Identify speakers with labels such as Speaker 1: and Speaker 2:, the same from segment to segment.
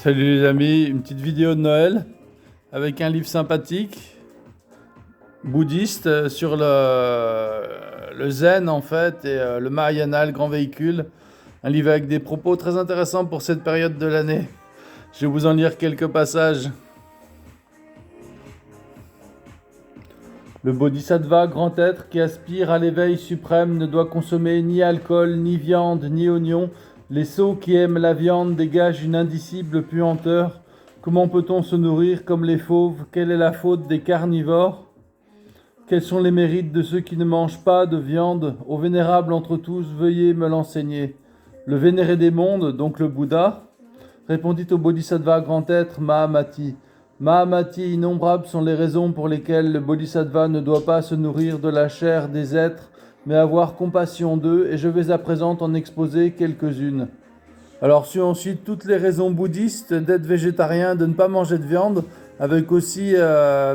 Speaker 1: Salut les amis, une petite vidéo de Noël avec un livre sympathique, bouddhiste, sur le zen en fait, et le Mahayana, le grand véhicule. Un livre avec des propos très intéressants pour cette période de l'année. Je vais vous en lire quelques passages. Le bodhisattva, grand être qui aspire à l'éveil suprême, ne doit consommer ni alcool, ni viande, ni oignons. Les sots qui aiment la viande dégagent une indicible puanteur. Comment peut-on se nourrir comme les fauves? Quelle est la faute des carnivores? Quels sont les mérites de ceux qui ne mangent pas de viande? Ô vénérable entre tous, veuillez me l'enseigner. Le vénéré des mondes, donc le Bouddha, répondit au bodhisattva grand être Mahamati. Mahamati, innombrables sont les raisons pour lesquelles le bodhisattva ne doit pas se nourrir de la chair des êtres, mais avoir compassion d'eux, et je vais à présent en exposer quelques-unes. Alors, suivent ensuite toutes les raisons bouddhistes d'être végétarien, de ne pas manger de viande, avec aussi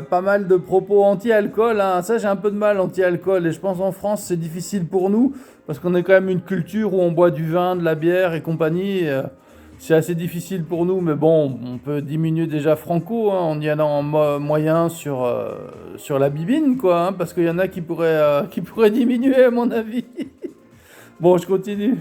Speaker 1: pas mal de propos anti-alcool. Ça, j'ai un peu de mal anti-alcool, et je pense en France, c'est difficile pour nous, parce qu'on est quand même une culture où on boit du vin, de la bière et compagnie. C'est assez difficile pour nous, mais bon, on peut diminuer déjà franco en y allant en moyen sur la bibine, quoi, parce qu'il y en a qui pourraient diminuer, à mon avis. Bon, je continue.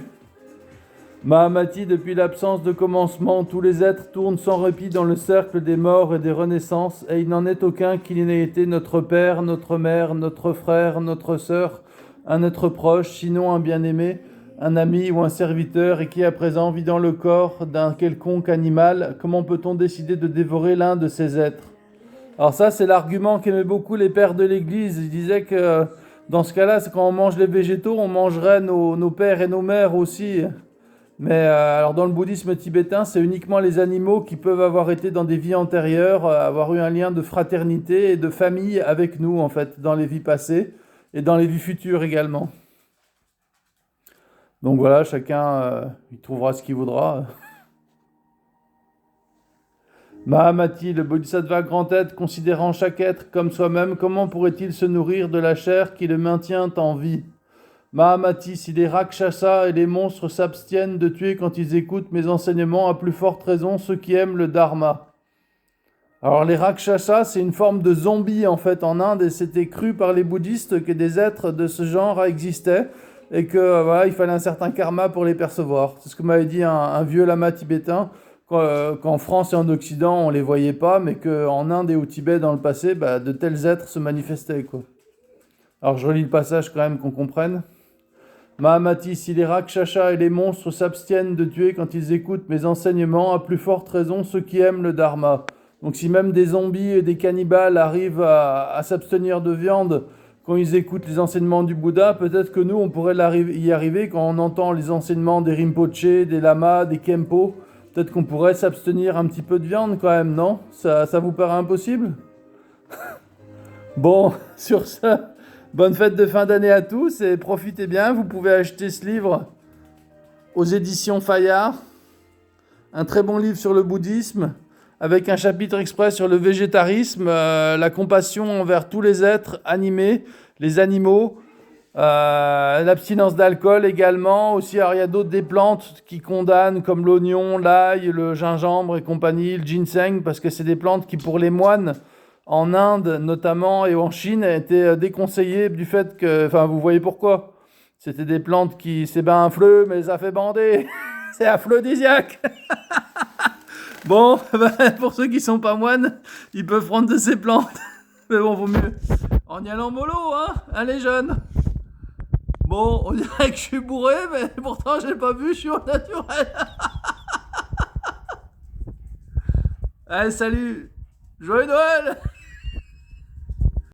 Speaker 1: Mahamati, depuis l'absence de commencement, tous les êtres tournent sans répit dans le cercle des morts et des renaissances, et il n'en est aucun qui n'ait été notre père, notre mère, notre frère, notre sœur, un être proche, sinon un bien-aimé, un ami ou un serviteur, et qui à présent vit dans le corps d'un quelconque animal. Comment peut-on décider de dévorer l'un de ces êtres? Alors ça, c'est l'argument qu'aimaient beaucoup les pères de l'Église. Ils disaient que dans ce cas-là, c'est quand on mange les végétaux, on mangerait nos pères et nos mères aussi. Mais alors dans le bouddhisme tibétain, c'est uniquement les animaux qui peuvent avoir été dans des vies antérieures, avoir eu un lien de fraternité et de famille avec nous, en fait, dans les vies passées et dans les vies futures également. Donc voilà, chacun il trouvera ce qu'il voudra. Mahamati, le bodhisattva grand être, considérant chaque être comme soi-même, comment pourrait-il se nourrir de la chair qui le maintient en vie? Mahamati, si les rakshasas et les monstres s'abstiennent de tuer quand ils écoutent mes enseignements, à plus forte raison ceux qui aiment le dharma. Alors les rakshasas, c'est une forme de zombie en fait en Inde, et c'était cru par les bouddhistes que des êtres de ce genre existaient, et que voilà, il fallait un certain karma pour les percevoir. C'est ce que m'avait dit un vieux lama tibétain, qu'en France et en Occident on les voyait pas, mais qu'en Inde et au Tibet dans le passé, de tels êtres se manifestaient, quoi. Alors je relis le passage quand même qu'on comprenne. Mahamati, si les rakshasas et les monstres s'abstiennent de tuer quand ils écoutent mes enseignements, à plus forte raison ceux qui aiment le dharma. Donc si même des zombies et des cannibales arrivent à s'abstenir de viande quand ils écoutent les enseignements du Bouddha, peut-être que nous, on pourrait y arriver quand on entend les enseignements des Rinpoche, des lamas, des Khenpo. Peut-être qu'on pourrait s'abstenir un petit peu de viande quand même, non? Ça vous paraît impossible? Bon, sur ça, bonne fête de fin d'année à tous et profitez bien. Vous pouvez acheter ce livre aux éditions Fayard. Un très bon livre sur le bouddhisme, avec un chapitre exprès sur le végétarisme, la compassion envers tous les êtres animés, les animaux, l'abstinence d'alcool également. Aussi, alors, il y a des plantes qui condamnent, comme l'oignon, l'ail, le gingembre et compagnie, le ginseng, parce que c'est des plantes qui, pour les moines, en Inde notamment et en Chine, étaient déconseillées du fait que... Enfin, vous voyez pourquoi. C'était des plantes qui... C'est bien un fleu, mais ça fait bander. C'est aphrodisiaque. Bon, pour ceux qui sont pas moines, ils peuvent prendre de ces plantes. Mais bon, vaut mieux en y allant mollo, hein. Allez, jeunes. Bon, on dirait que je suis bourré, mais pourtant, j'ai pas bu, je suis au naturel. Allez, salut. Joyeux Noël.